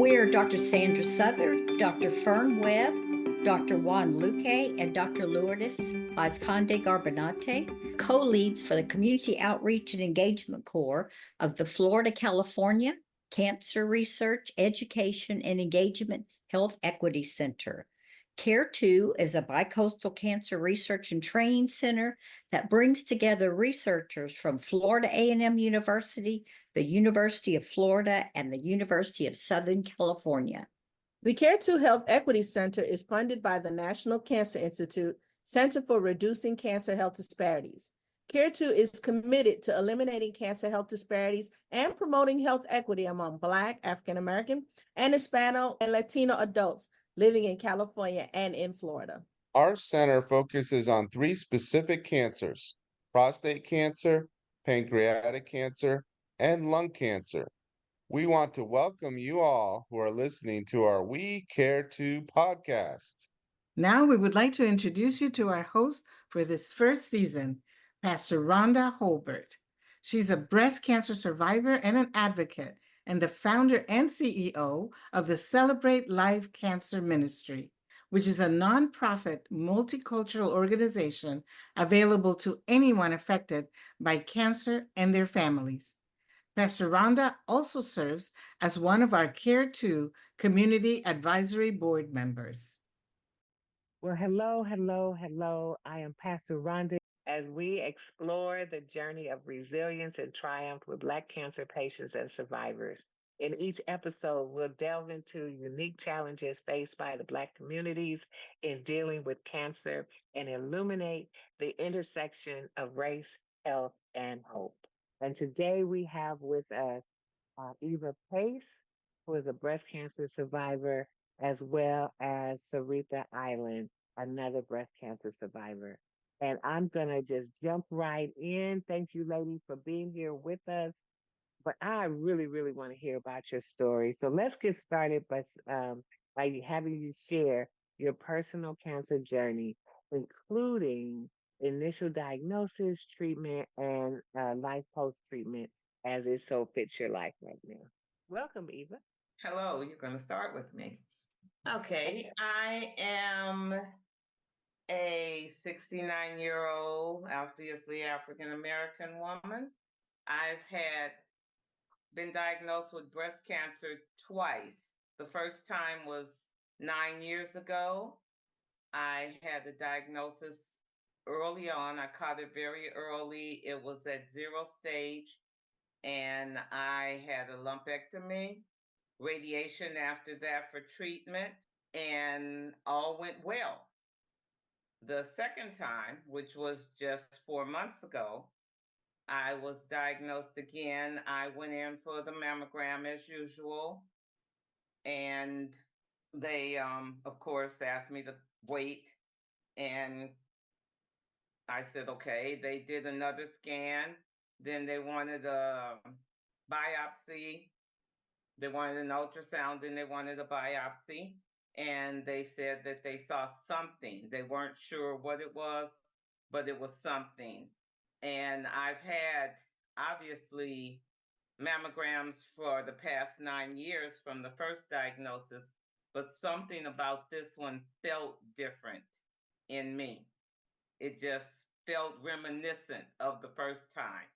We're Dr. Sandra Southard, Dr. Fern Webb, Dr. Juan Luque, and Dr. Lourdes Vazconde Garbonate, co-leads for the Community Outreach and Engagement Corps of the Florida, California Cancer Research, Education, and Engagement Health Equity Center. CaRE2 is a bicoastal cancer research and training center that brings together researchers from Florida A&M University, the University of Florida, and the University of Southern California. We CaRE2 Health Equity Center is funded by the National Cancer Institute Center for Reducing Cancer Health Disparities. CaRE2 is committed to eliminating cancer health disparities and promoting health equity among Black, African American, and Hispano and Latino adults living in California and in Florida. Our center focuses on 3 specific cancers: prostate cancer, pancreatic cancer, and lung cancer. We want to welcome you all who are listening to our We CaRE2 podcast. Now we would like to introduce you to our host for this first season, Pastor Rhonda Holbert. She's a breast cancer survivor and an advocate, and the founder and CEO of the Celebrate Life Cancer Ministry, which is a nonprofit multicultural organization available to anyone affected by cancer and their families. Pastor Rhonda also serves as one of our CaRE2 Community Advisory Board members. Well, hello. I am Pastor Rhonda. As we explore the journey of resilience and triumph with Black cancer patients and survivors. In each episode, we'll delve into unique challenges faced by the Black communities in dealing with cancer and illuminate the intersection of race, health, and hope. And today we have with us Eva Pace, who is a breast cancer survivor, as well as Seretha Eiland, another breast cancer survivor. And I'm going to just jump right in. Thank you, ladies, for being here with us. But I really want to hear about your story. So let's get started by having you share your personal cancer journey, including initial diagnosis, treatment, and life post-treatment as it so fits your life right now. Welcome, Eva. Hello, you're going to start with me. Okay, I am a 69-year-old, obviously African-American woman. I've been diagnosed with breast cancer twice. The first time was 9 years ago. I had the diagnosis early on. I caught it very early. It was at 0 stage, and I had a lumpectomy, radiation after that for treatment, and all went well. The second time, which was just 4 months ago, I was diagnosed again. I went in for the mammogram as usual, and they, of course, asked me to wait, and I said, okay. They did another scan. Then they wanted a biopsy. They wanted an ultrasound, and they wanted a biopsy. And they said that they saw something. They weren't sure what it was, but it was something. And I've had, obviously, mammograms for the past 9 years from the first diagnosis, but something about this one felt different in me. It just felt reminiscent of the first time.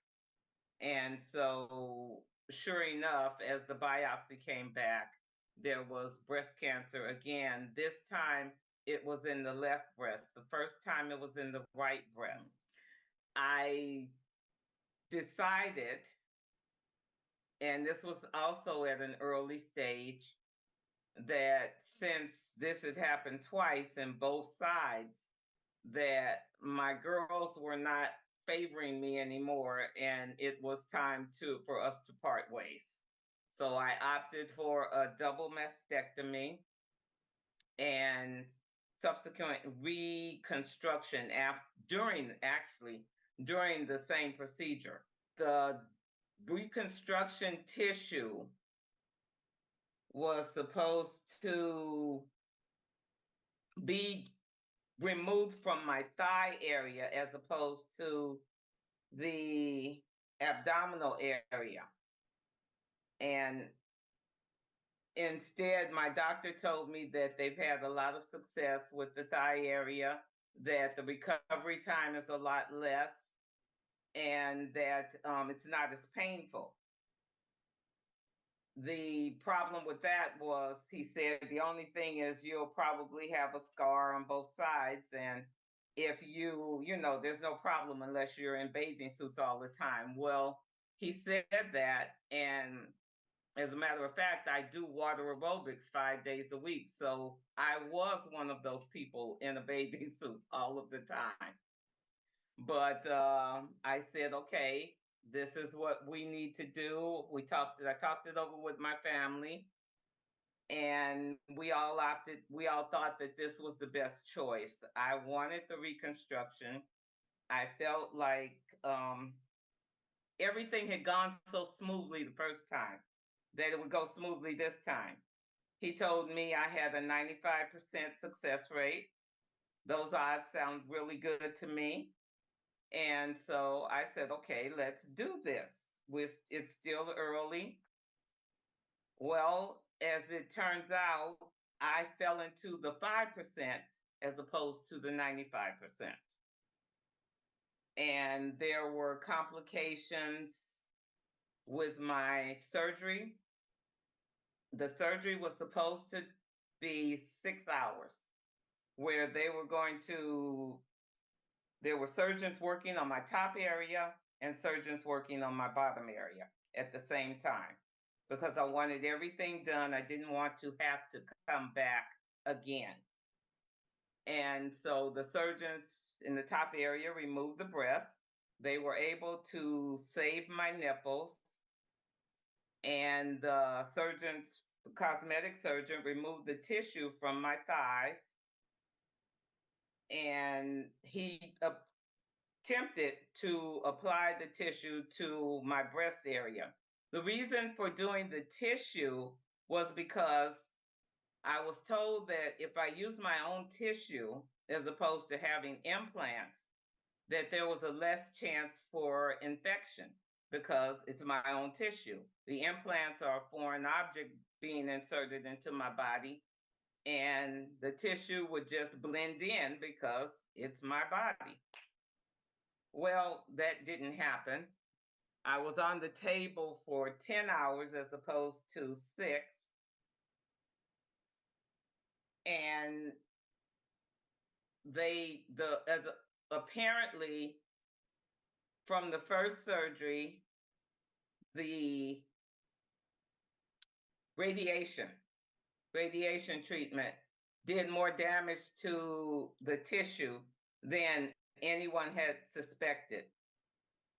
And so, sure enough, as the biopsy came back, there was breast cancer again. This time, it was in the left breast. The first time, it was in the right breast. I decided, and this was also at an early stage, that since this had happened twice in both sides, that my girls were not favoring me anymore, and it was time for us to part ways. So I opted for a double mastectomy and subsequent reconstruction during the same procedure. The reconstruction tissue was supposed to be removed from my thigh area as opposed to the abdominal area. And Instead, my doctor told me that they've had a lot of success with the thigh area, that the recovery time is a lot less, and that it's not as painful. The problem with that was, he said, the only thing is you'll probably have a scar on both sides. And if there's no problem unless you're in bathing suits all the time. Well, he said that. And as a matter of fact, I do water aerobics 5 days a week. So I was one of those people in a bathing suit all of the time. But I said, okay, this is what we need to do. I talked it over with my family, and we all thought that this was the best choice. I wanted the reconstruction. I felt like everything had gone so smoothly the first time that it would go smoothly this time. He told me I had a 95% success rate. Those odds sound really good to me. And so I said, okay, let's do this. It's still early. Well, as it turns out, I fell into the 5% as opposed to the 95%. And there were complications with my surgery. The surgery was supposed to be 6 hours, where there were surgeons working on my top area and surgeons working on my bottom area at the same time, because I wanted everything done. I didn't want to have to come back again. And so the surgeons in the top area removed the breast. They were able to save my nipples. And the cosmetic surgeon removed the tissue from my thighs. And he attempted to apply the tissue to my breast area. The reason for doing the tissue was because I was told that if I use my own tissue as opposed to having implants, that there was a less chance for infection because it's my own tissue. The implants are a foreign object being inserted into my body, and the tissue would just blend in because it's my body. Well, that didn't happen. I was on the table for 10 hours as opposed to 6. And apparently from the first surgery, the radiation treatment did more damage to the tissue than anyone had suspected.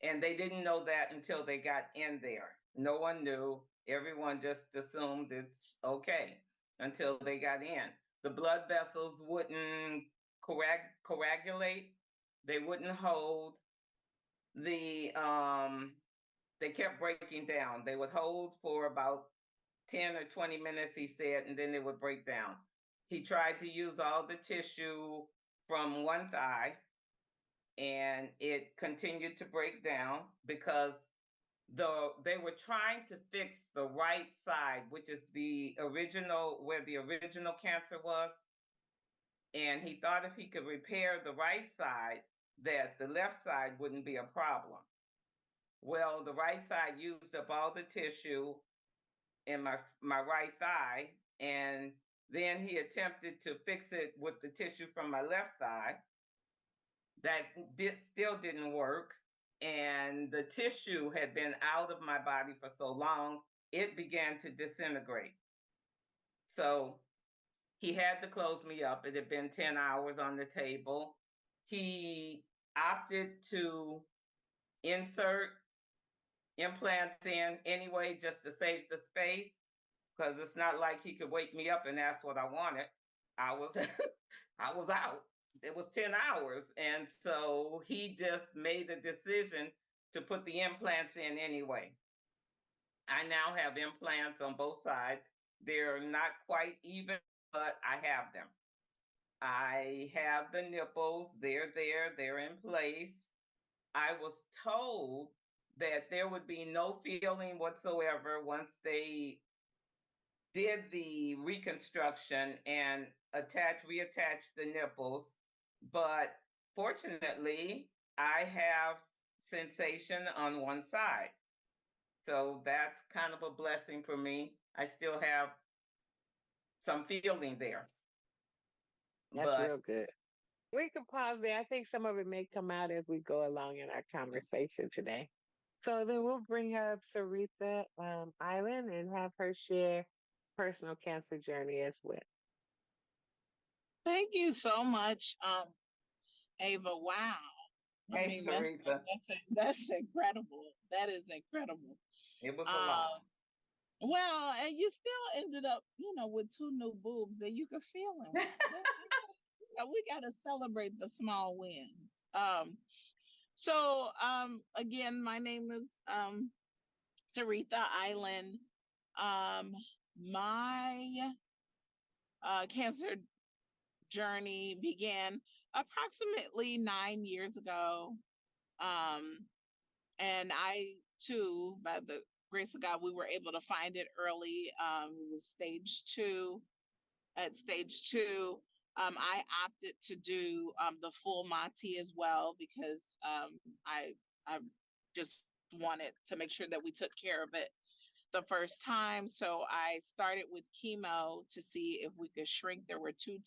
And they didn't know that until they got in there. No one knew. Everyone just assumed it's okay until they got in. The blood vessels wouldn't coagulate. They wouldn't hold. They kept breaking down. They would hold for about 10 or 20 minutes, he said, and then they would break down. He tried to use all the tissue from one thigh, and it continued to break down because they were trying to fix the right side, which is where the original cancer was. And he thought if he could repair the right side, that the left side wouldn't be a problem. Well, the right side used up all the tissue in my right thigh, and then he attempted to fix it with the tissue from my left thigh. That still didn't work, and the tissue had been out of my body for so long, it began to disintegrate. So he had to close me up. It had been 10 hours on the table. He opted to insert implants in anyway, just to save the space, because it's not like he could wake me up and ask what I wanted. I was I was out. It was 10 hours. And so he just made a decision to put the implants in anyway. I now have implants on both sides. They're not quite even, but I have them. I have the nipples. They're there. They're in place. I was told that there would be no feeling whatsoever once they did the reconstruction and reattached the nipples. But fortunately, I have sensation on one side. So that's kind of a blessing for me. I still have some feeling there. That's But real good. We can pause there. I think some of it may come out as we go along in our conversation today. So then we'll bring up Seretha Eiland and have her share personal cancer journey as well. Thank you so much, Ava. Wow. I hey, mean, Seretha, that's incredible. That is incredible. it was a lot. Well, and you still ended up, with two new boobs, and you could feel them. We got to celebrate the small wins. So again, my name is Seretha Eiland. My cancer journey began approximately 9 years ago. And I too, by the grace of God, we were able to find it early. It was stage 2. At stage 2, I opted to do the full Monty as well because I just wanted to make sure that we took care of it the first time. So I started with chemo to see if we could shrink. There were two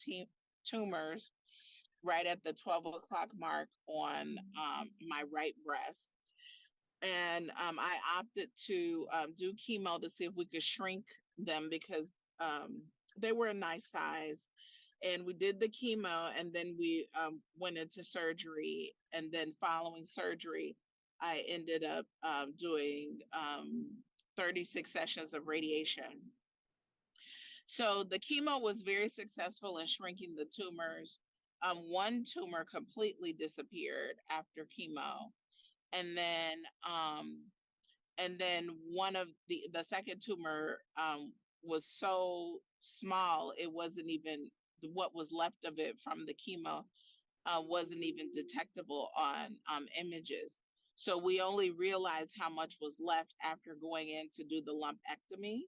tumors right at the 12 o'clock mark on my right breast. And I opted to do chemo to see if we could shrink them because they were a nice size. And we did the chemo, and then we went into surgery. And then following surgery, I ended up doing 36 sessions of radiation. So the chemo was very successful in shrinking the tumors. One tumor completely disappeared after chemo. And then one of the second tumor was so small, it wasn't even, what was left of it from the chemo wasn't even detectable on images. So we only realized how much was left after going in to do the lumpectomy.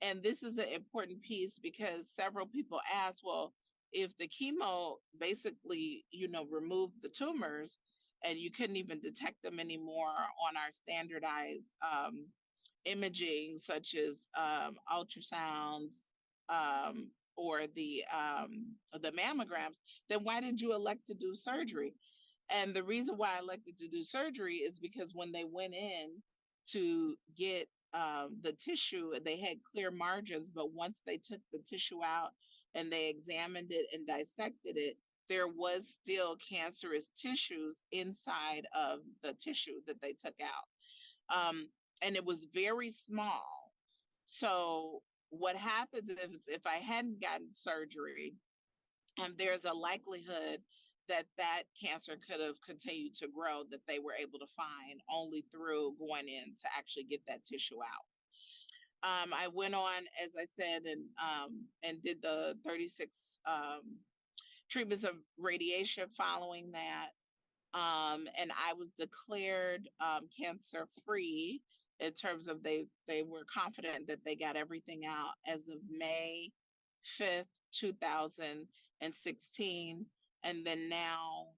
And this is an important piece because several people ask, well, if the chemo basically, removed the tumors and you couldn't even detect them anymore on our standardized imaging, such as ultrasounds or the mammograms, then why did you elect to do surgery? And the reason why I elected to do surgery is because when they went in to get the tissue, they had clear margins, but once they took the tissue out and they examined it and dissected it, there was still cancerous tissues inside of the tissue that they took out. And it was very small. So what happens if I hadn't gotten surgery, there's a likelihood that cancer could have continued to grow, that they were able to find only through going in to actually get that tissue out. I went on, as I said, and did the 36 treatments of radiation following that. And I was declared cancer free in terms of they were confident that they got everything out as of May 5th, 2016. And then now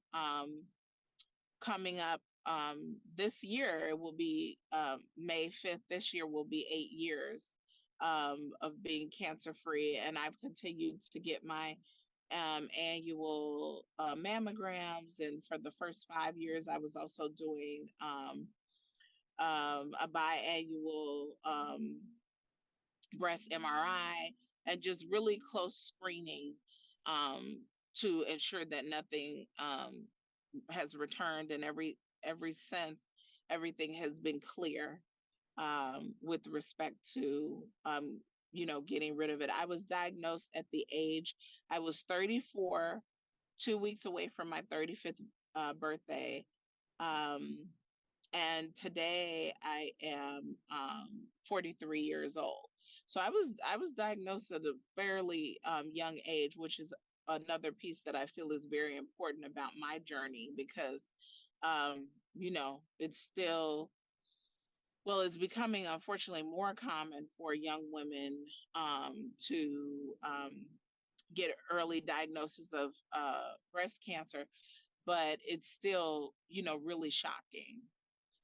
coming up this year, it will be May 5th. This year will be 8 years of being cancer free. And I've continued to get my annual mammograms. And for the first 5 years, I was also doing a biannual breast MRI and just really close screening to ensure that nothing has returned, and every sense everything has been clear with respect to getting rid of it. I was diagnosed at the age, I was 34, 2 weeks away from my 35th birthday. And today I am 43 years old. So I was diagnosed at a fairly young age, which is another piece that I feel is very important about my journey because, it's still Well, it's becoming unfortunately more common for young women to get early diagnosis of breast cancer, but it's still, really shocking.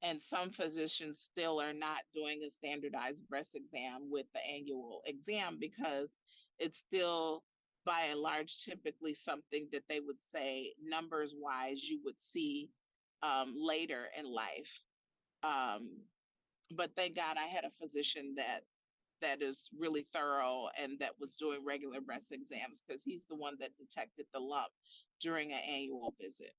And some physicians still are not doing a standardized breast exam with the annual exam because it's still, by and large, typically something that they would say numbers wise you would see later in life. Um, but thank God I had a physician that is really thorough and that was doing regular breast exams because he's the one that detected the lump during an annual visit.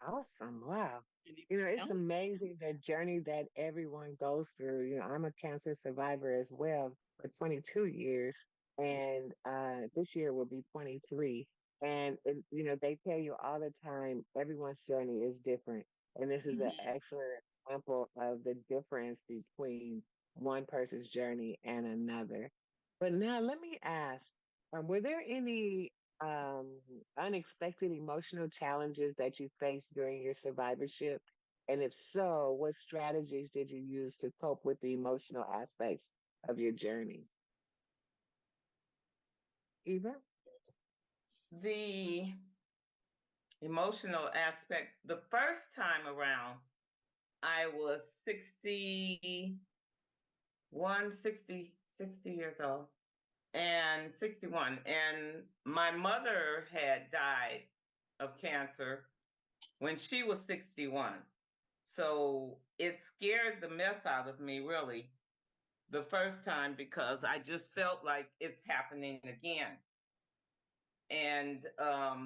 Awesome. Wow. Anything It's else? amazing the journey that everyone goes through. I'm a cancer survivor as well for 22 years, and this year will be 23. And, they tell you all the time, everyone's journey is different. And this is an Mhm. excellent example of the difference between one person's journey and another. But now let me ask, were there any um, unexpected emotional challenges that you faced during your survivorship? And if so, what strategies did you use to cope with the emotional aspects of your journey? Eva? The emotional aspect, the first time around, I was 60 years old and 61. And my mother had died of cancer when she was 61. So it scared the mess out of me, really, the first time because I just felt like it's happening again. And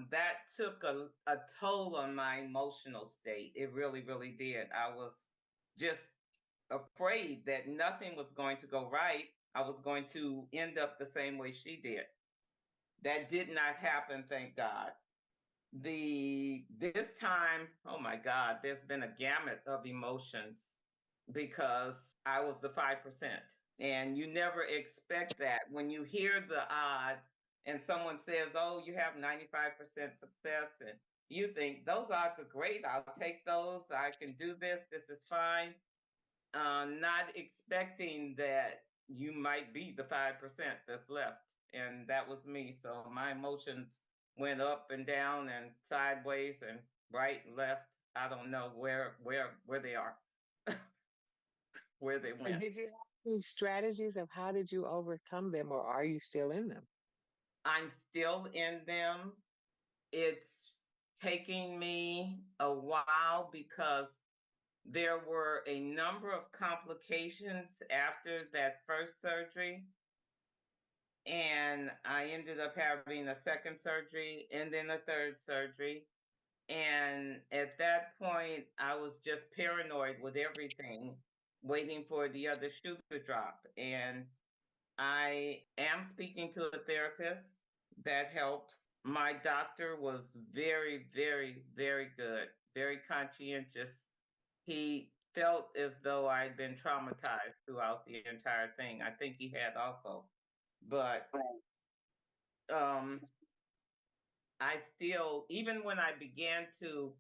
that took a toll on my emotional state. It really, really did. I was just afraid that nothing was going to go right. I was going to end up the same way she did. That did not happen, thank God. This time, oh my God, there's been a gamut of emotions because I was the 5%. And you never expect that when you hear the odds and someone says, oh, you have 95% success, and you think those odds are great. I'll take those. I can do this. This is fine. Not expecting that you might be the 5% that's left. And that was me. So my emotions went up and down and sideways and right and left. I don't know where they are, where they And went. did you have any strategies of how did you overcome them, or are you still in them? I'm still in them. It's taking me a while because there were a number of complications after that first surgery. And I ended up having a second surgery and then a third surgery. And at that point, I was just paranoid with everything, waiting for the other shoe to drop. And I am speaking to a therapist that helps. My doctor was very, very, very good, very conscientious. He felt as though I'd been traumatized throughout the entire thing. I think he had also. But um, I still, even when I began to,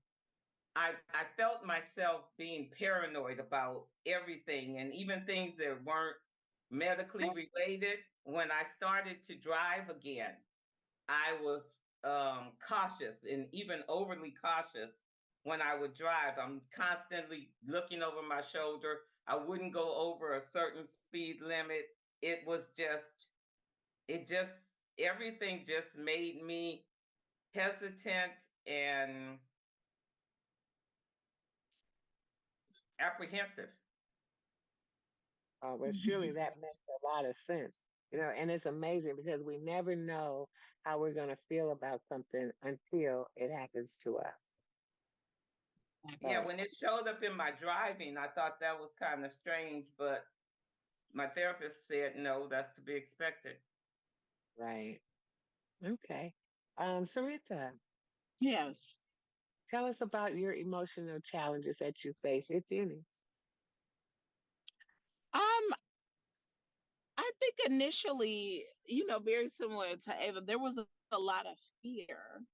I felt myself being paranoid about everything and even things that weren't medically related. When I started to drive again, I was cautious and even overly cautious when I would drive. I'm constantly looking over my shoulder. I wouldn't go over a certain speed limit. It was just, it just, everything just made me hesitant and apprehensive. But surely that makes a lot of sense. And it's amazing because we never know how we're going to feel about something until it happens to us. Yeah, when it showed up in my driving, I thought that was kind of strange, but my therapist said, no, that's to be expected. Right. Okay. Seretha, Yes. tell us about your emotional challenges that you face, if any. Um, I think initially, very similar to Ava, there was a lot of fear.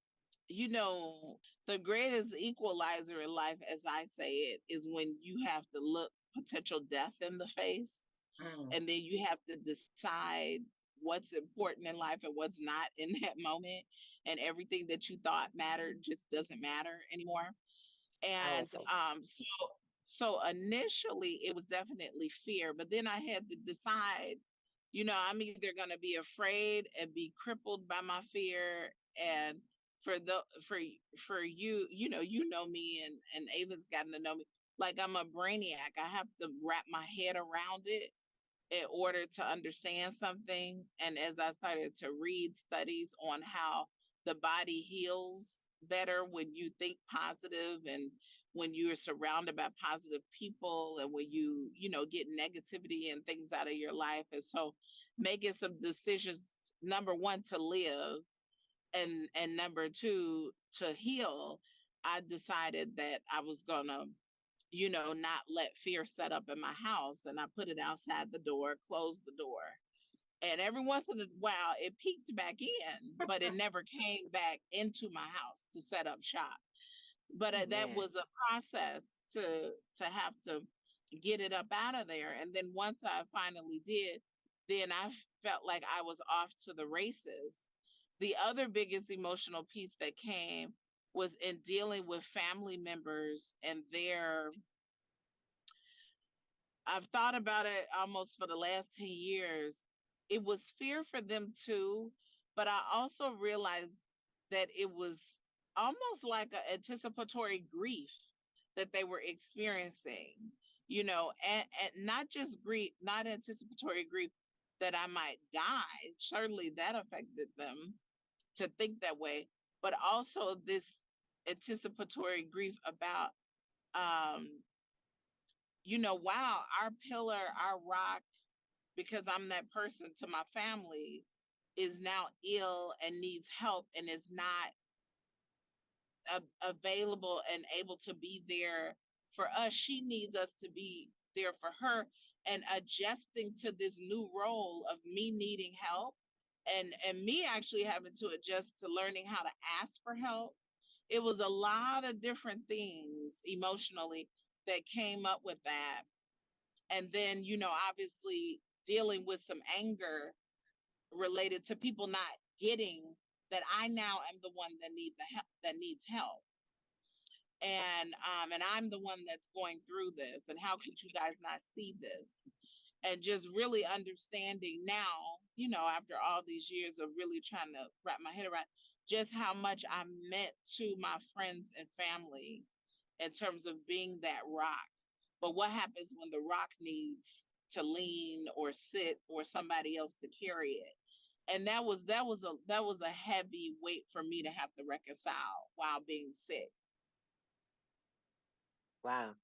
The greatest equalizer in life, as I say it, is when you have to look potential death in the face. Mm. And then you have to decide what's important in life and what's not in that moment. And everything that you thought mattered just doesn't matter anymore. And Powerful. so initially it was definitely fear, but then I had to decide, I'm either going to be afraid and be crippled by my fear. And for the for you, you know me, and Ava's gotten to know me. Like, I'm a brainiac. I have to wrap my head around it in order to understand something. And as I started to read studies on how the body heals better when you think positive, and when you're surrounded by positive people, and when get negativity and things out of your life. And so making some decisions, number one, to live, and number two, to heal, I decided that I was gonna not let fear set up in my house. And I put it outside the door, closed the door. And every once in a while, it peeked back in, but it never came back into my house to set up shop. But that Man. was a process to have to get it up out of there. And then once I finally did, then I felt like I was off to the races. The other biggest emotional piece that came was in dealing with family members and I've thought about it almost for the last 10 years. It was fear for them too, but I also realized that it was almost like an anticipatory grief that they were experiencing, and not just grief, not anticipatory grief that I might die. Certainly that affected them to think that way, but also this anticipatory grief about, um, wow, our pillar, our rock, because I'm that person to my family, is now ill and needs help and is not available and able to be there for us. She needs us to be there for her, and adjusting to this new role of me needing help, and me actually having to adjust to learning how to ask for help. It was a lot of different things emotionally that came up with that. And then, obviously dealing with some anger related to people not getting that I now am the one that needs help. And I'm the one that's going through this, and how could you guys not see this? And just really understanding now, after all these years of really trying to wrap my head around just how much I meant to my friends and family in terms of being that rock. But what happens when the rock needs to lean or sit or somebody else to carry it? And that was a heavy weight for me to have to reconcile while being sick. Wow.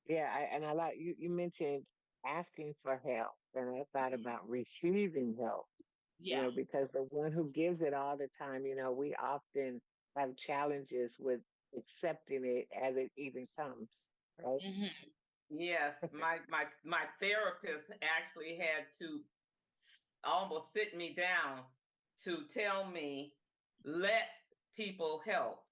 Yeah, and I like you mentioned asking for help, and I thought about receiving help, Yeah. because the one who gives it all the time, we often have challenges with accepting it as it even comes, right? Hmm. Yes, my therapist actually had to almost sit me down to tell me, let people help,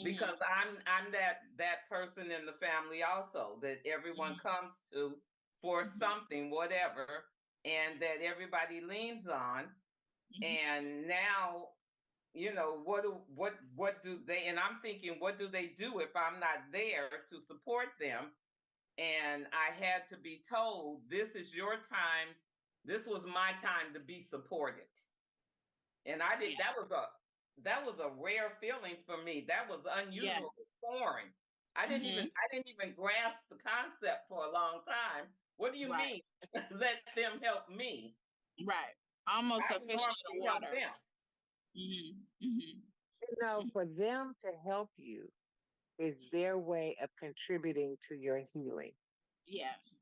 because Hmm. I'm that person in the family also that everyone Hmm. comes to for Hmm. something, whatever, and that everybody leans on. Hmm. And now, what do they, and I'm thinking, what do they do if I'm not there to support them? And I had to be told, this is your time. This was my time to be supported. And I did, Yeah. that was a rare feeling for me. That was Yes. unusual, foreign. Hmm. I didn't even grasp the concept for a long time. What do you Right. mean? Let them help me. Right. Almost I a can fish in the normally help water. them. Hmm. Hmm. For them to help you is their way of contributing to your healing. Yes.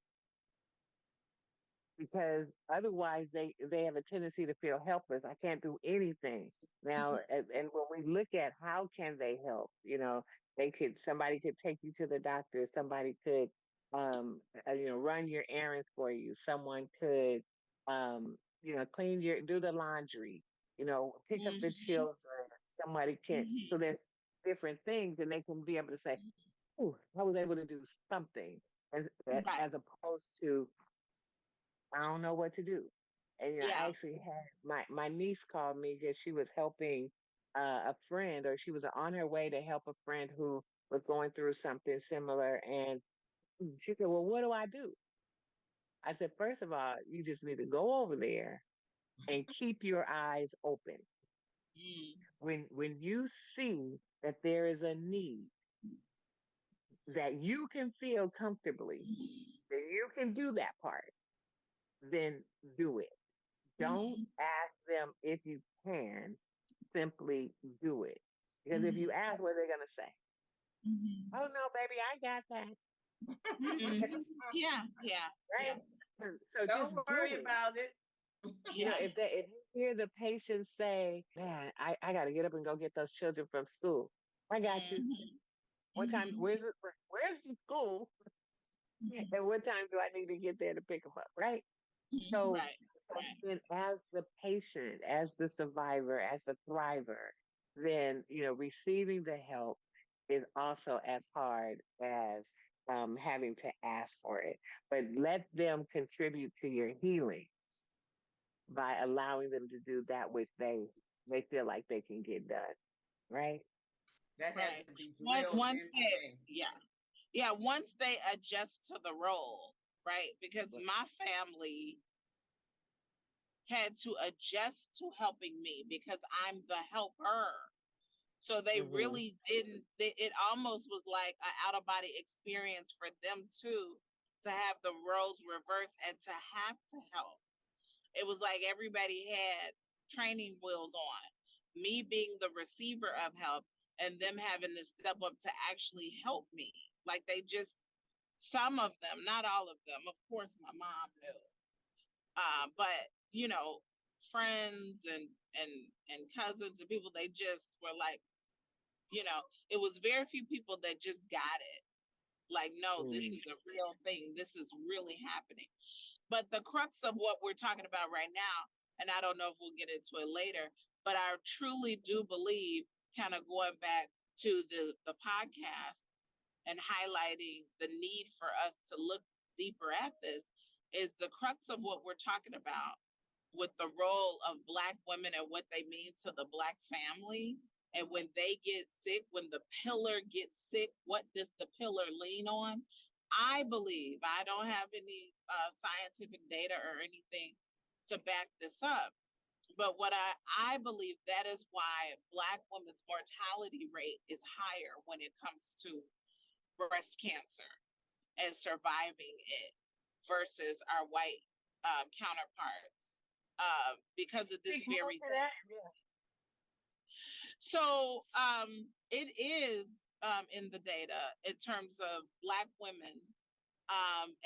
Because otherwise they have a tendency to feel helpless. I can't do anything now. And when we look at how can they help, somebody could take you to the doctor, somebody could run your errands for you, someone could do the laundry, pick up the Hmm. children, somebody can. So Hmm. there's different things, and they can be able to say, oh, I was able to do something. as, Right. as opposed to, I don't know what to do. And I Yeah. actually had my niece called me because she was helping a friend, or she was on her way to help a friend who was going through something similar. And she said, "Well, what do I do?" I said, "First of all, you just need to go over there and keep your eyes open. Mm. When you see that there is a need that you can feel comfortably, that you can do that part, then do it. Don't Mhm. ask them if you can, simply do it. Because if you Mhm. ask, what are they going to say? Mhm. Oh, no, baby, I got that. Mhm. Yeah. Yeah. Yeah. Right? So just Don't do worry it. about it. Yeah. If you hear the patient say, man, I got to get up and go get those children from school. I got you. Mhm. What time, Mhm. where's the school? Mhm. And what time do I need to get there to pick them up? Right? Mhm. So, Right. so Right. then as the patient, as the survivor, as the thriver, then, receiving the help is also as hard as having to ask for it. But let them contribute to your healing by allowing them to do that which they feel like they can get done. Right? That has Right. to be Once drilled once into they me. yeah. Yeah, once they adjust to the role, right? Because my family had to adjust to helping me because I'm the helper. So they Mm-hmm. really didn't, it almost was like an out of body experience for them too, to have the roles reversed and to have to help. It was like everybody had training wheels on. Me being the receiver of help and them having to step up to actually help me. Like they just, some of them, not all of them. Of course, my mom knew, but friends and cousins and people, they just were like, it was very few people that just got it. Like, no, this Mm-hmm. is a real thing. This is really happening. But the crux of what we're talking about right now, and I don't know if we'll get into it later, but I truly do believe, kind of going back to the podcast and highlighting the need for us to look deeper at this, is the crux of what we're talking about with the role of Black women and what they mean to the Black family. And when they get sick, when the pillar gets sick, what does the pillar lean on? I believe, I don't have any scientific data or anything to back this up, but what I believe, that is why Black women's mortality rate is higher when it comes to breast cancer and surviving it versus our white counterparts, because of this Speak more very to thing. that. Yeah. So it is in the data in terms of Black women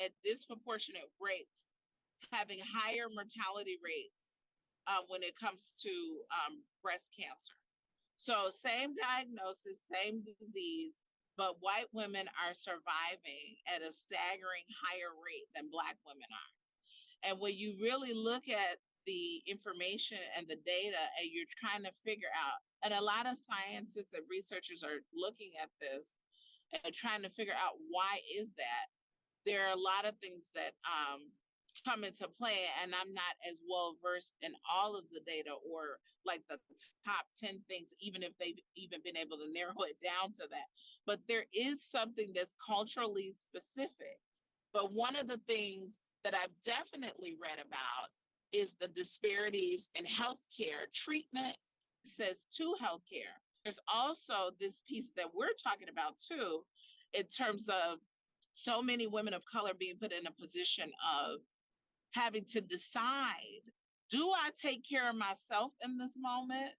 at disproportionate rates having higher mortality rates when it comes to breast cancer. So same diagnosis, same disease, but white women are surviving at a staggering higher rate than Black women are. And when you really look at the information and the data and you're trying to figure out, and a lot of scientists and researchers are looking at this and trying to figure out why is that, there are a lot of things that come into play, and I'm not as well versed in all of the data or like the top 10 things, even if they've even been able to narrow it down to that. But there is something that's culturally specific. But one of the things that I've definitely read about is the disparities in healthcare treatment, says to healthcare. There's also this piece that we're talking about too, in terms of so many women of color being put in a position of having to decide, do I take care of myself in this moment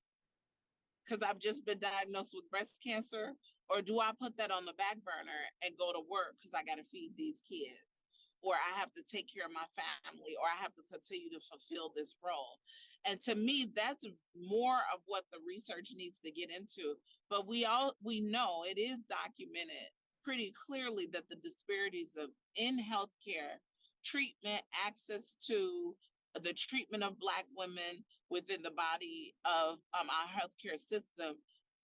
because I've just been diagnosed with breast cancer, or do I put that on the back burner and go to work because I got to feed these kids, or I have to take care of my family, or I have to continue to fulfill this role? And to me, that's more of what the research needs to get into. But we know it is documented pretty clearly that the disparities of in healthcare treatment, access to the treatment of Black women within the body of our healthcare system,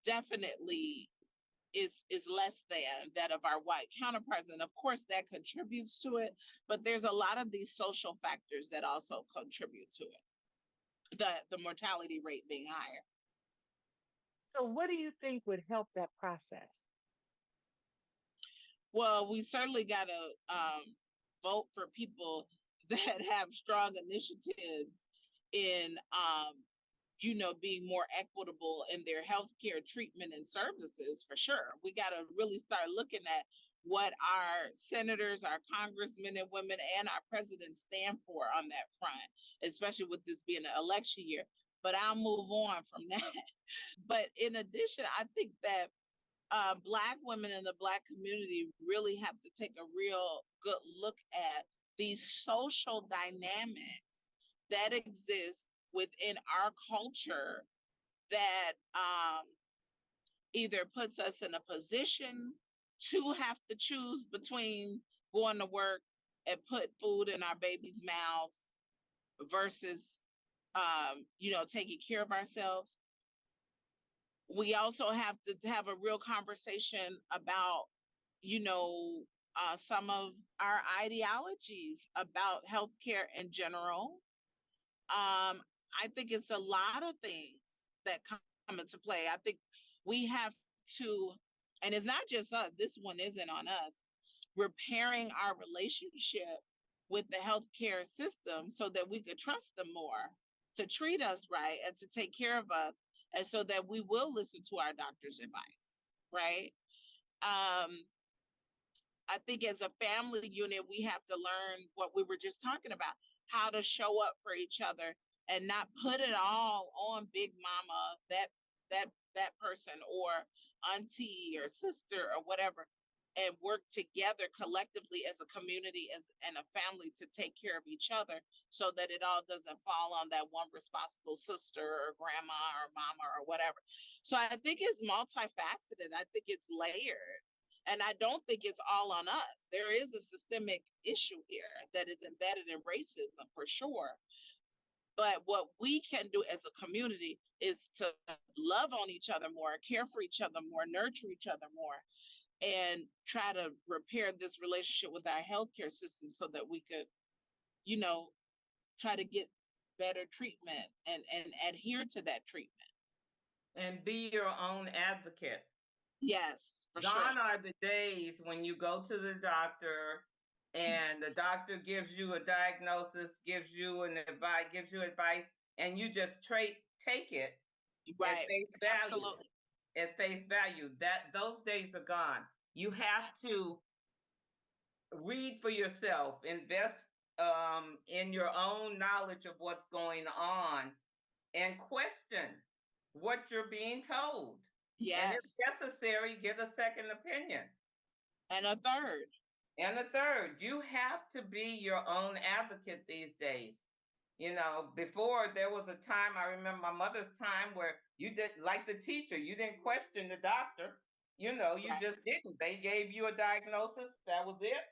definitely is less than that of our white counterparts. And of course that contributes to it, but there's a lot of these social factors that also contribute to it. The mortality rate being higher. So what do you think would help that process? Well, we certainly got to vote for people that have strong initiatives in, being more equitable in their healthcare treatment and services, for sure. We got to really start looking at what our senators, our congressmen and women, and our president stand for on that front, especially with this being an election year. But I'll move on from that. But in addition, I think that Black women in the Black community really have to take a real good look at these social dynamics that exist within our culture that either puts us in a position to have to choose between going to work and put food in our babies' mouths versus, taking care of ourselves. We also have to have a real conversation about, some of our ideologies about healthcare in general. I think it's a lot of things that come into play. I think we have to, and it's not just us, this one isn't on us, repairing our relationship with the healthcare system so that we could trust them more to treat us right and to take care of us, and so that we will listen to our doctor's advice, right? I think as a family unit, we have to learn what we were just talking about, how to show up for each other and not put it all on big mama, that person, or auntie or sister or whatever, and work together collectively as a community, and a family, to take care of each other so that it all doesn't fall on that one responsible sister or grandma or mama or whatever. So I think it's multifaceted. I think it's layered. And I don't think it's all on us. There is a systemic issue here that is embedded in racism, for sure. But what we can do as a community is to love on each other more, care for each other more, nurture each other more, and try to repair this relationship with our healthcare system so that we could, try to get better treatment and adhere to that treatment. And be your own advocate. Yes, for sure. Gone are the days when you go to the doctor and the doctor gives you a diagnosis, gives you advice, and you just take it right. at face value. Absolutely. At face value. Those days are gone. You have to read for yourself, invest in your own knowledge of what's going on, and question what you're being told. Yes. And if necessary, get a second opinion. And a third. You have to be your own advocate these days. Before there was a time, I remember my mother's time, where you didn't, like the teacher, you didn't question the doctor. You right. just didn't. They gave you a diagnosis, that was it.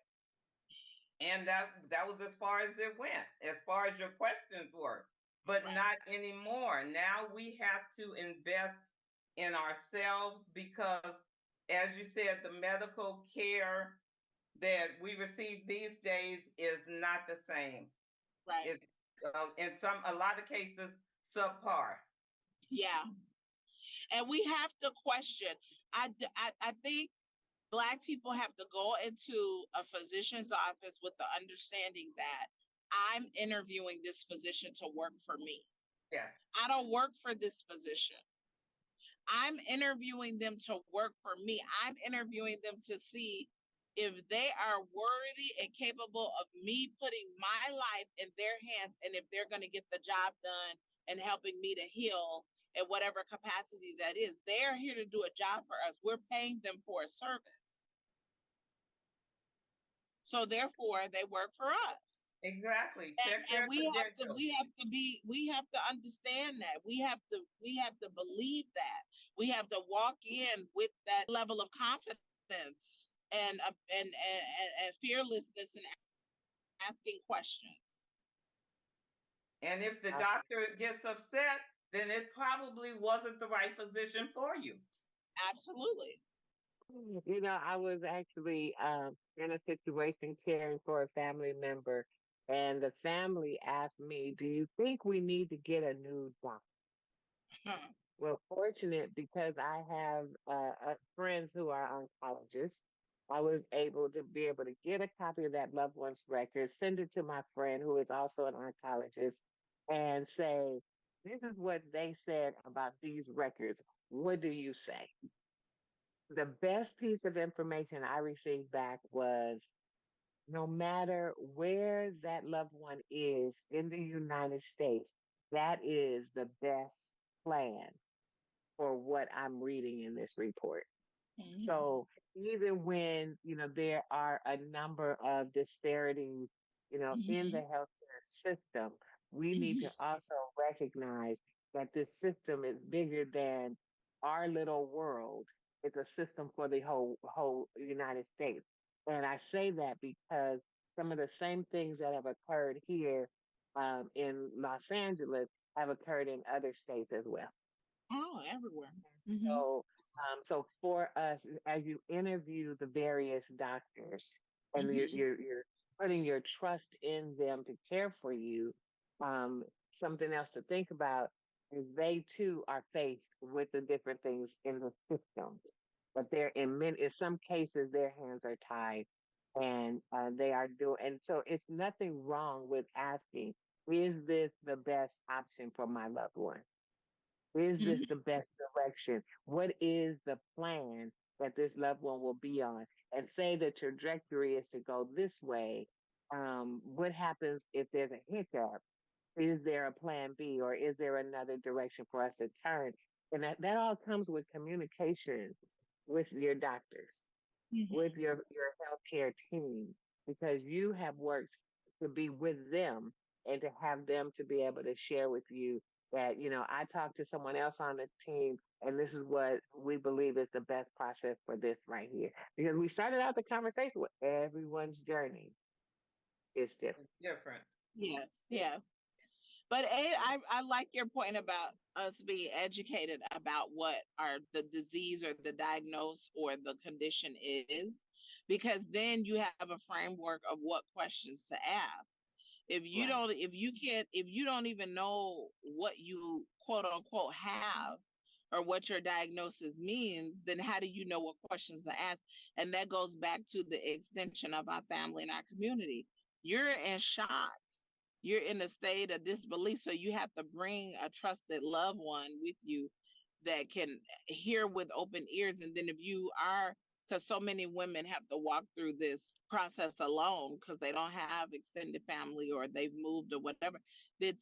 And that was as far as it went, as far as your questions were. But right. not anymore. Now we have to invest in ourselves, because, as you said, the medical care that we receive these days is not the same. Right. It's in a lot of cases subpar. Yeah. And we have to question. I think Black people have to go into a physician's office with the understanding that I'm interviewing this physician to work for me. Yes. I don't work for this physician. I'm interviewing them to work for me. I'm interviewing them to see if they are worthy and capable of me putting my life in their hands, and if they're going to get the job done and helping me to heal in whatever capacity that is. They're here to do a job for us. We're paying them for a service. So therefore, they work for us. Exactly. And we have to understand that. We have to believe that. We have to walk in with that level of confidence and fearlessness in asking questions. And if the doctor gets upset, then it probably wasn't the right physician for you. Absolutely. I was actually in a situation caring for a family member, and the family asked me, "Do you think we need to get a new doctor?" Well, fortunate because I have friends who are oncologists. I was able to get a copy of that loved one's record, send it to my friend who is also an oncologist, and say, "This is what they said about these records. What do you say?" The best piece of information I received back was no matter where that loved one is in the United States, that is the best plan for what I'm reading in this report. Mhm. So even when, there are a number of disparities, in the Mhm. healthcare system, we need to Mhm. also recognize that this system is bigger than our little world. It's a system for the whole United States. And I say that because some of the same things that have occurred here in Los Angeles have occurred in other states as well. Oh, everywhere. Mhm. So, so for us, as you interview the various doctors, and Mhm. you're putting your trust in them to care for you, um, something else to think about is they too are faced with the different things in the system, but in some cases their hands are tied, and they are doing. And so it's nothing wrong with asking, is this the best option for my loved one? Is this Mhm. the best direction? What is the plan that this loved one will be on? And say the trajectory is to go this way. What happens if there's a hiccup? Is there a plan B, or is there another direction for us to turn? And that all comes with communication with your doctors, with Mhm. your healthcare team, because you have worked to be with them and to have them to be able to share with you that, I talked to someone else on the team and this is what we believe is the best process for this right here. Because we started out the conversation with everyone's journey is different. It's different. Yes. Yeah. But I like your point about us being educated about what are the disease or the diagnose or the condition is, because then you have a framework of what questions to ask. Right. If you don't even know what you quote unquote have or what your diagnosis means, then how do you know what questions to ask? And that goes back to the extension of our family and our community. You're in shock, you're in a state of disbelief, so you have to bring a trusted loved one with you that can hear with open ears. And then if you are, because so many women have to walk through this process alone because they don't have extended family or they've moved or whatever, then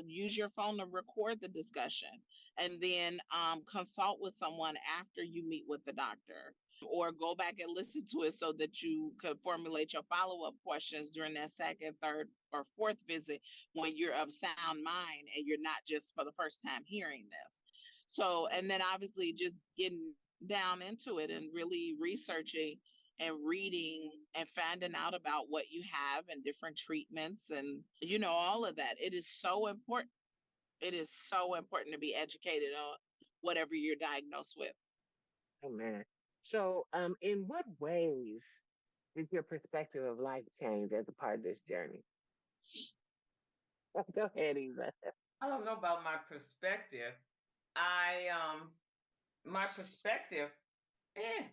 use your phone to record the discussion, and then consult with someone after you meet with the doctor, or go back and listen to it so that you could formulate your follow-up questions during that second, third, or fourth visit when you're of sound mind and you're not just for the first time hearing this. So, and then obviously just getting down into it and really researching and reading and finding out about what you have and different treatments and all of that. It is so important. It is so important to be educated on whatever you're diagnosed with. Oh man. So, in what ways did your perspective of life change as a part of this journey? Go ahead, Eva. I don't know about my perspective. I My perspective, eh,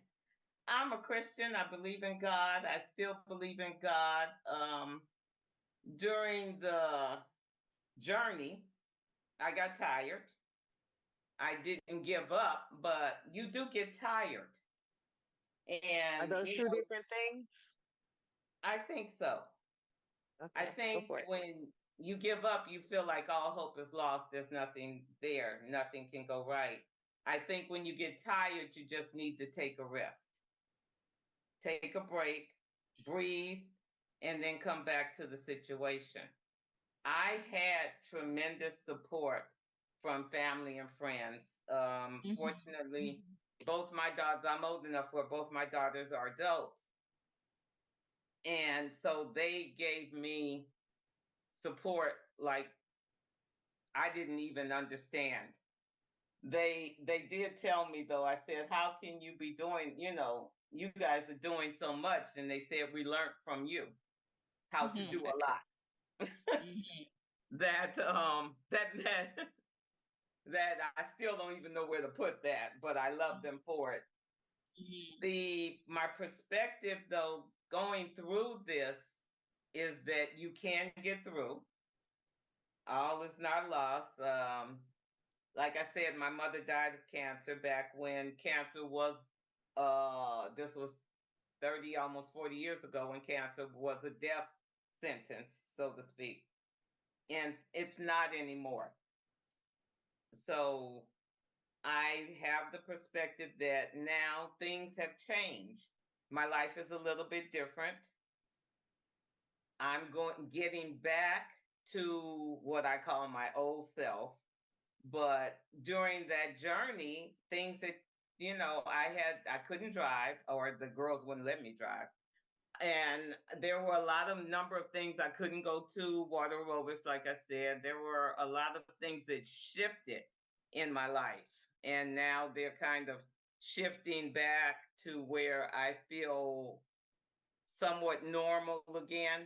I'm a Christian. I believe in God. I still believe in God. During the journey, I got tired. I didn't give up, but you do get tired. Are And, those two different things? I think so. I Okay, go think for it. when you give up, you feel like all hope is lost. There's nothing there. Nothing can go right. I think when you get tired, you just need to take a rest, take a break, breathe, and then come back to the situation. I had tremendous support from family and friends. Fortunately, Mhm. both my daughters, I'm old enough where both my daughters are adults. And so they gave me support like I didn't even understand they did tell me though. I said, how can you be doing, you guys are doing so much, and they said we learned from you how to do a lot. that that that I still don't even know where to put that, but I love them for it. My perspective though going through this is that you can get through. All is not lost. Like I said, my mother died of cancer back when cancer was this was 30, almost 40 years ago, when cancer was a death sentence, so to speak. And it's not anymore. So I have the perspective that now things have changed. My life is a little bit different. I'm getting back to what I call my old self. But during that journey, things that, I couldn't drive, or the girls wouldn't let me drive. And there were a number of things I couldn't go to, water aerobics, like I said. There were a lot of things that shifted in my life. And now they're kind of shifting back to where I feel somewhat normal again.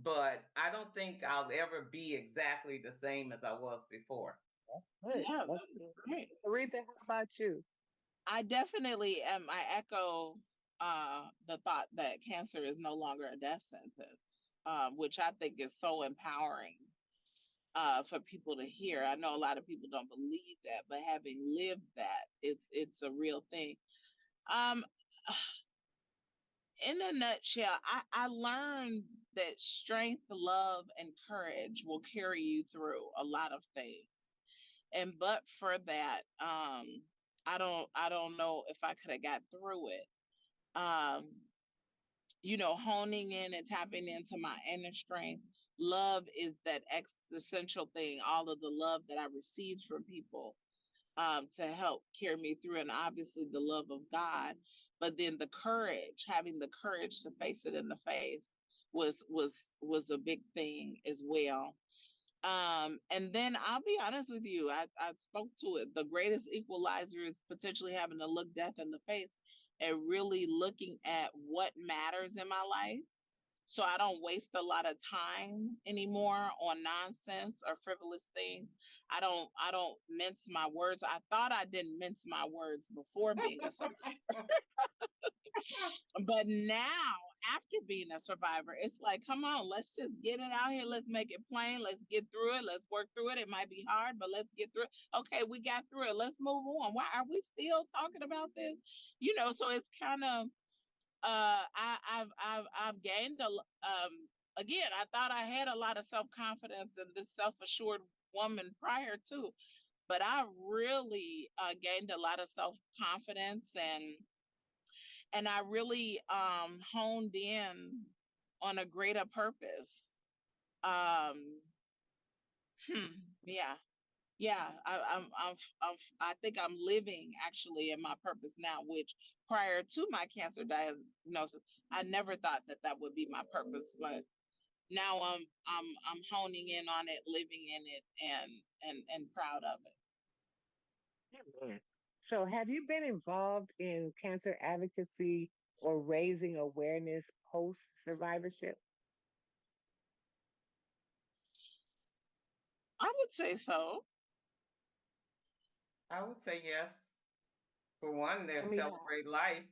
But I don't think I'll ever be exactly the same as I was before. That's good. Yeah, That's that's good. great. Seretha, how about you? I definitely am. I echo the thought that cancer is no longer a death sentence, which I think is so empowering for people to hear. I know a lot of people don't believe that, but having lived that, it's a real thing. Um, in a nutshell, I learned that strength, love, and courage will carry you through a lot of things. And but for that, I don't know if I could have got through it. Um, honing in and tapping into my inner strength. Love is that existential thing, all of the love that I received from people to help carry me through, and obviously the love of God. But then the courage, having the courage to face it in the face, was a big thing as well. And then I'll be honest with you, I spoke to it. The greatest equalizer is potentially having to look death in the face and really looking at what matters in my life. So I don't waste a lot of time anymore on nonsense or frivolous things. I don't mince my words. I thought I didn't mince my words before being a survivor. But now, after being a survivor, it's like, come on, let's just get it out here. Let's make it plain. Let's get through it. Let's work through it. It might be hard, but let's get through it. Okay, we got through it. Let's move on. Why are we still talking about this? So it's kind of I've gained again, I thought I had a lot of self-confidence and this self-assured woman prior to, but I really gained a lot of self-confidence, and I really honed in on a greater purpose. Um, yeah, yeah. I think I'm living actually in my purpose now, which prior to my cancer diagnosis, I never thought that would be my purpose, but now I'm honing in on it, living in it, and proud of it. Amen. So, have you been involved in cancer advocacy or raising awareness post survivorship? I would say so. I would say yes. For one, there's I mean, Celebrate Life,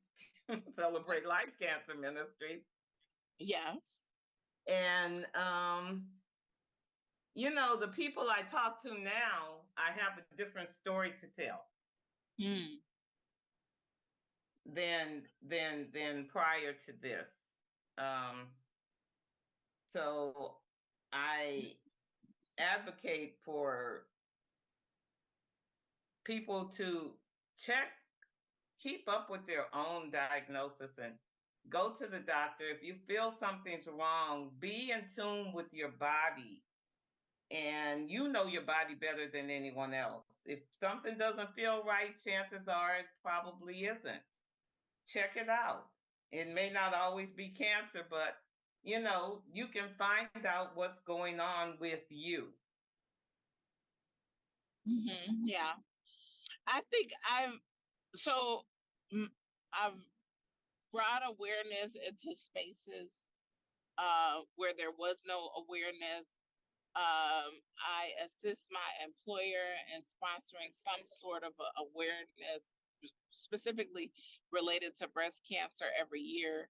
Celebrate Life Cancer Ministry. Yes. And, the people I talk to now, I have a different story to tell than prior to this. So I advocate for people to keep up with their own diagnosis and go to the doctor. If you feel something's wrong, be in tune with your body. And you know your body better than anyone else. If something doesn't feel right, chances are it probably isn't. Check it out. It may not always be cancer, but you can find out what's going on with you. Yeah. I think I've brought awareness into spaces where there was no awareness. I assist my employer in sponsoring some sort of awareness, specifically related to breast cancer every year.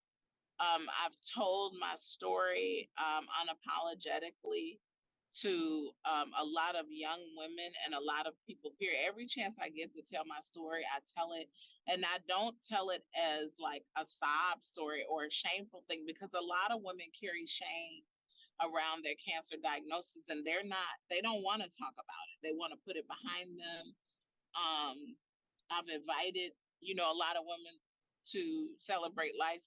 I've told my story unapologetically to a lot of young women and a lot of people, period. Every chance I get to tell my story, I tell it. And I don't tell it as like a sob story or a shameful thing, because a lot of women carry shame around their cancer diagnosis, and they don't want to talk about it. They want to put it behind them. I've invited, a lot of women to celebrate life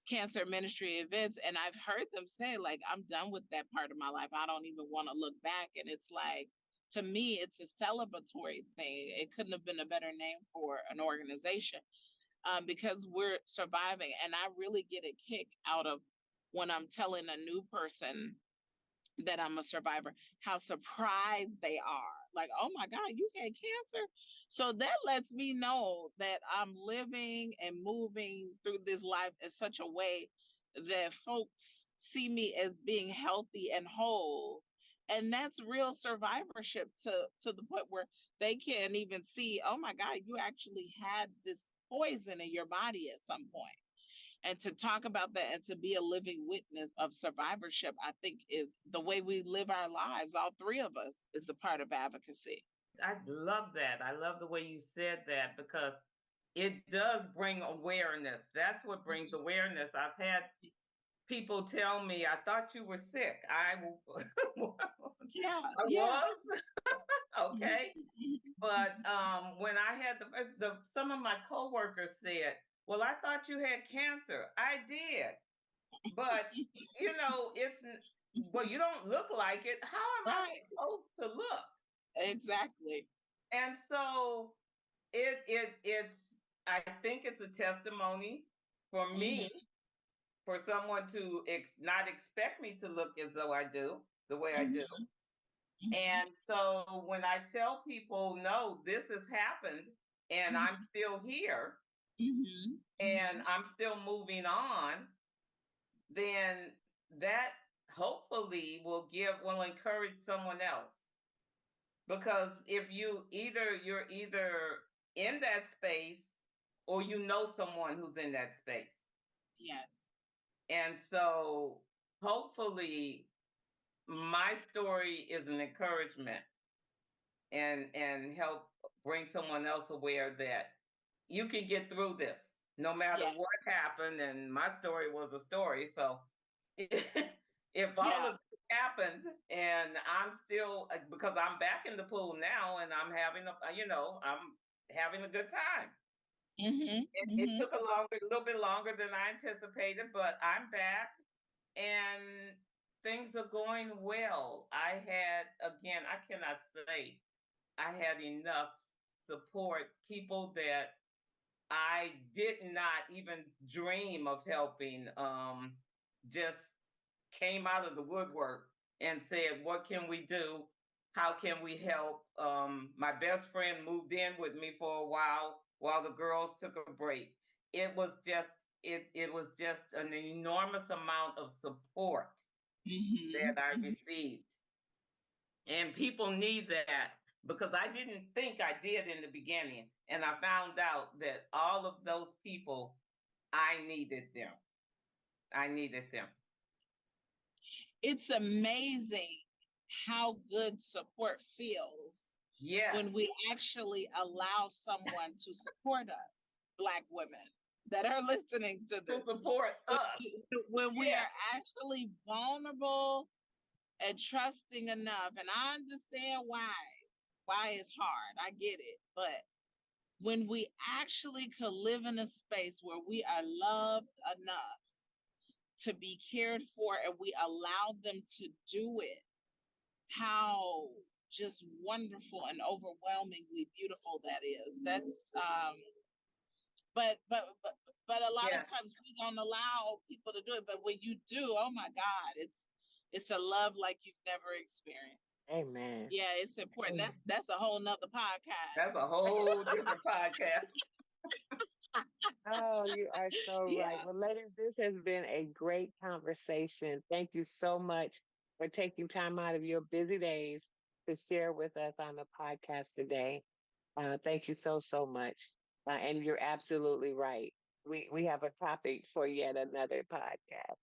cancer ministry events, and I've heard them say, like, I'm done with that part of my life. I don't even want to look back. And it's like, to me, it's a celebratory thing. It couldn't have been a better name for an organization, because we're surviving. And I really get a kick out of when I'm telling a new person that I'm a survivor, how surprised they are. Like, oh my God, you had cancer. So that lets me know that I'm living and moving through this life in such a way that folks see me as being healthy and whole. And that's real survivorship to the point where they can't even see, oh my God, you actually had this poison in your body at some point. And to talk about that and to be a living witness of survivorship, I think is the way we live our lives. All three of us is a part of advocacy. I love that. I love the way you said that, because it does bring awareness. That's what brings awareness. I've had people tell me, I thought you were sick. Yeah. I was. Okay. But when I had some of my coworkers said, well, I thought you had cancer. I did. But, you don't look like it. How am I supposed to look? Exactly. And so I think it's a testimony for me, for someone to not expect me to look as though I do, the way I do. And so when I tell people, no, this has happened and I'm still here and I'm still moving on, then that hopefully will encourage someone else. Because if you're either in that space or someone who's in that space. Yes. And so hopefully my story is an encouragement and help bring someone else aware that you can get through this no matter what happened. And my story was a story. So if all of this happened and I'm still, because I'm back in the pool now and I'm having a good time. It took a little bit longer than I anticipated, but I'm back and things are going well. I cannot say I had enough support, people that I did not even dream of helping, just came out of the woodwork and said, what can we do? How can we help? My best friend moved in with me for a while the girls took a break. It was just an enormous amount of support that I received. And people need that, because I didn't think I did in the beginning. And I found out that all of those people, I needed them. It's amazing how good support feels when we actually allow someone to support us, Black women that are listening to this. To support us. When we are actually vulnerable and trusting enough. And I understand why it's hard. I get it. But when we actually could live in a space where we are loved enough to be cared for and we allow them to do it, how just wonderful and overwhelmingly beautiful that is. That's but a lot of times we don't allow people to do it. But when you do, oh my God, It's a love like you've never experienced. Amen. Yeah, it's important. Amen. That's a whole nother podcast. That's a whole different podcast. Oh, you are so right. Yeah. Well, ladies, this has been a great conversation. Thank you so much for taking time out of your busy days to share with us on the podcast today. Thank you so much. And you're absolutely right. We have a topic for yet another podcast.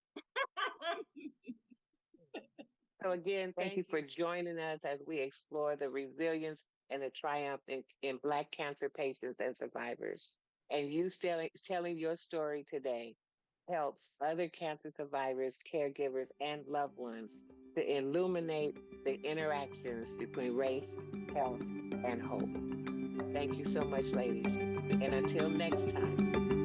So again, thank you for joining us as we explore the resilience and the triumph in Black cancer patients and survivors. And you telling your story today helps other cancer survivors, caregivers, and loved ones to illuminate the interactions between race, health, and hope. Thank you so much, ladies. And until next time.